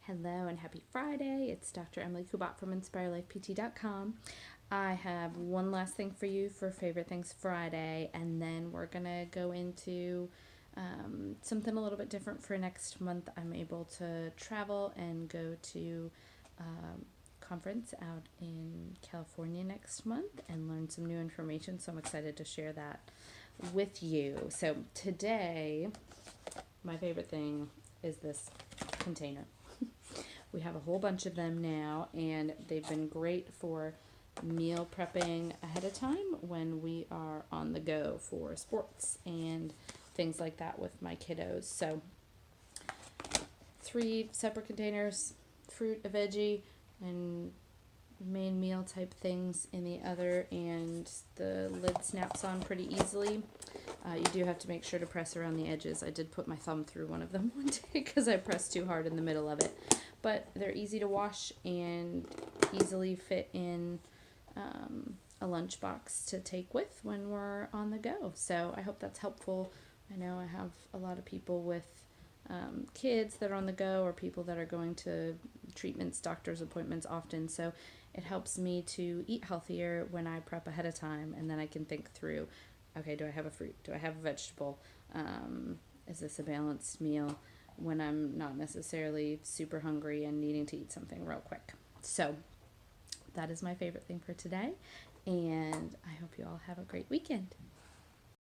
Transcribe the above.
Hello and happy Friday. It's Dr. Emily Kubat from InspireLifePT.com. I have one last thing for you for Favorite Things Friday, and then we're going to go into something a little bit different for next month. I'm able to travel and go to conference out in California next month and learn some new information, so I'm excited to share that with you. So today, my favorite thing is this container. We have a whole bunch of them now, and they've been great for meal prepping ahead of time when we are on the go for sports and things like that with my kiddos. So 3 separate containers, fruit, a veggie, and main meal type things in the other, and the lid snaps on pretty easily. You do have to make sure to press around the edges. I did put my thumb through one of them one day because I pressed too hard in the middle of it. But they're easy to wash and easily fit in a lunchbox to take with when we're on the go. So I hope that's helpful. I know I have a lot of people with kids that are on the go, or people that are going to treatments, doctor's appointments often. So it helps me to eat healthier when I prep ahead of time, and then I can think through, okay, do I have a fruit? Do I have a vegetable? Is this a balanced meal when I'm not necessarily super hungry and needing to eat something real quick? So that is my favorite thing for today, and I hope you all have a great weekend.